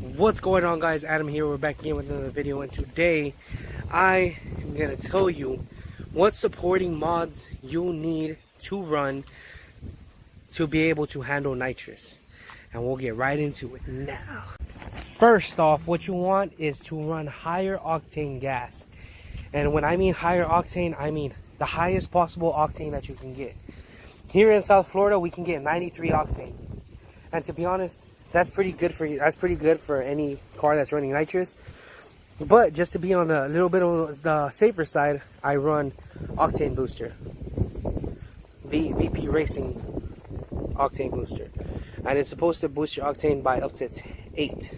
What's going on, guys? Adam here. We're back again with another video, and today I am gonna tell you what supporting mods you need to run to be able to handle nitrous, and we'll get right into it now. First off, what you want is to run higher octane gas, and when I mean higher octane, I mean the highest possible octane that you can get. Here in South Florida, we can get 93 octane, and to be honest, that's pretty good for you. That's pretty good for any car that's running nitrous. But just to be on the little bit of the safer side, I run octane booster, VP Racing octane booster, and it's supposed to boost your octane by up to 8.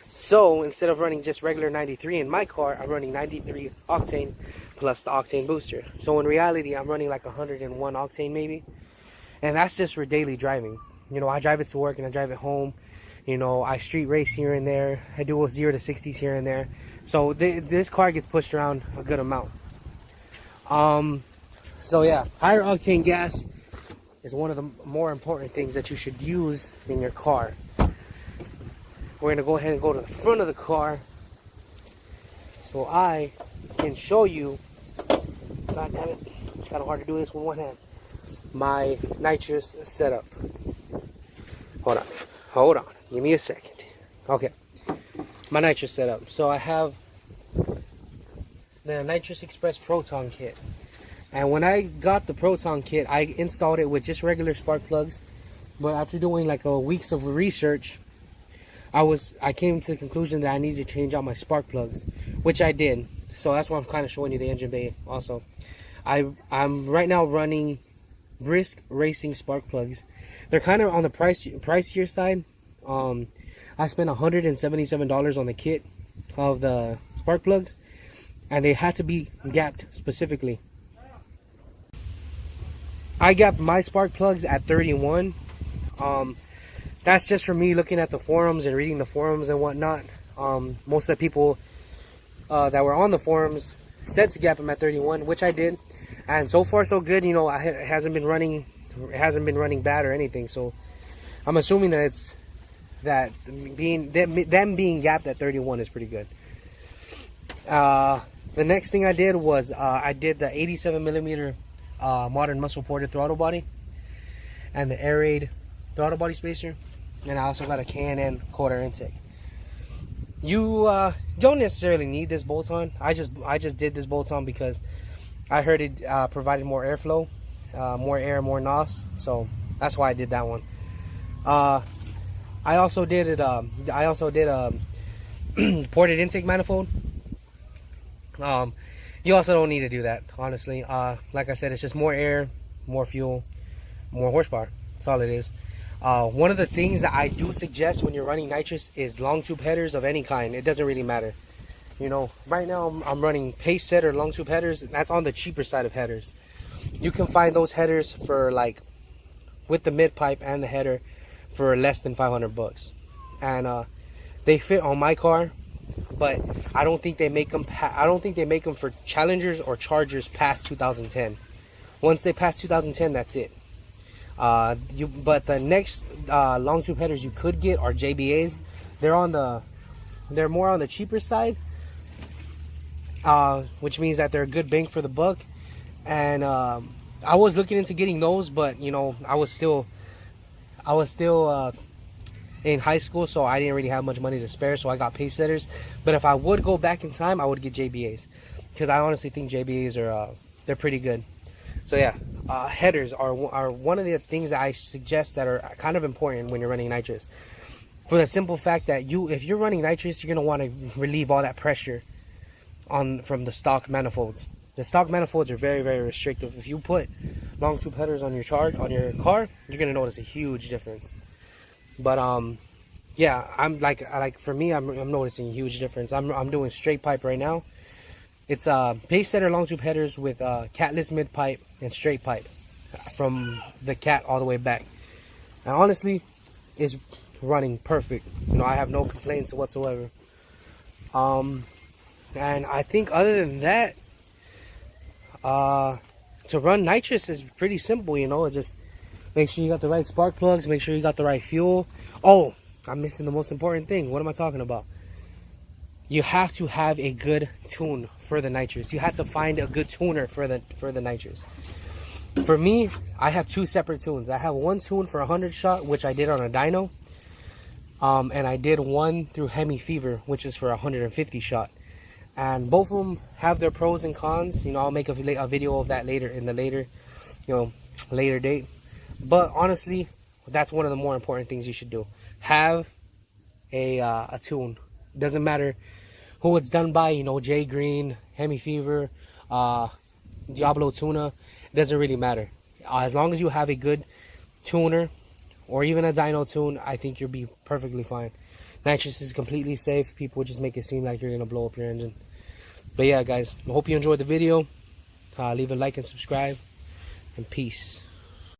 So instead of running just regular 93 in my car, I'm running 93 octane plus the octane booster. So in reality, I'm running like 101 octane maybe, and that's just for daily driving. You know, I drive it to work and I drive it home. You know, I street race here and there. I do a 0 to 60s here and there. So this car gets pushed around a good amount. So yeah, higher octane gas is one of the more important things that you should use in your car. We're going to go ahead and go to the front of the car so I can show you, god damn it, it's kind of hard to do this with one hand, my nitrous setup. Hold on, give me a second. Okay, my nitrous setup. So I have the Nitrous Express Proton kit, and when I got the Proton kit, I installed it with just regular spark plugs. But after doing like a weeks of research, I came to the conclusion that I needed to change out my spark plugs, which I did. So that's why I'm kind of showing you the engine bay also. I'm right now running Brisk Racing spark plugs. They're kind of on the pricier side. I spent $177 on the kit of the spark plugs, and they had to be gapped specifically. I gapped my spark plugs at 31. That's just for me looking at the forums and reading the forums and whatnot. Most of the people that were on the forums said to gap them at 31, which I did, and so far so good. You know, it hasn't been running bad or anything. So I'm assuming that them being gapped at 31 is pretty good. The next thing I did was I did the 87mm modern muscle ported throttle body and the air-raid throttle body spacer, and I also got a K&N quarter intake. You don't necessarily need this bolt-on. I just did this bolt-on because I heard it provided more airflow, more air, more NOS, so that's why I did that one. I also did a ported intake manifold. You also don't need to do that, honestly. Like I said, it's just more air, more fuel, more horsepower. That's all it is. One of the things that I do suggest when you're running nitrous is long tube headers of any kind. It doesn't really matter. You know, right now I'm running pace set or long tube headers. That's on the cheaper side of headers. You can find those headers for like, with the mid pipe and the header, for less than 500 bucks, and they fit on my car, but I don't think they make them. For Challengers or Chargers past 2010. Once they pass 2010, that's it. But the next long tube headers you could get are JBAs. They're more on the cheaper side, which means that they're a good bang for the buck. And I was looking into getting those, but you know, I was still in high school, so I didn't really have much money to spare, so I got pace setters. But if I would go back in time, I would get JBAs, because I honestly think JBAs are they're pretty good. So yeah, headers are one of the things that I suggest that are kind of important when you're running nitrous, for the simple fact that if you're running nitrous, you're gonna want to relieve all that pressure from the stock manifolds. The stock manifolds are very, very restrictive. If you put long tube headers on your car, you're gonna notice a huge difference. But yeah, for me, I'm noticing a huge difference. I'm doing straight pipe right now. It's pace setter long tube headers with catless mid pipe and straight pipe from the cat all the way back. And honestly, it's running perfect. You know, I have no complaints whatsoever. And I think other than that, to run nitrous is pretty simple. You know, just make sure you got the right spark plugs, make sure you got the right fuel. Oh, I'm missing the most important thing. What am I talking about? You have to have a good tune for the nitrous. You have to find a good tuner for the nitrous. For me, I have two separate tunes. I have one tune for 100 shot, which I did on a dyno. And I did one through Hemi Fever, which is for 150 shot. And both of them have their pros and cons. You know, I'll make a video of that later, in the later date. But honestly, that's one of the more important things you should do. Have a tune. Doesn't matter who it's done by, you know, Jay Green, Hemi Fever, Diablo Tuna. It doesn't really matter. As long as you have a good tuner or even a dyno tune, I think you'll be perfectly fine. Nitrous is completely safe. People just make it seem like you're gonna blow up your engine. But yeah, guys, I hope you enjoyed the video. Leave a like and subscribe, and peace.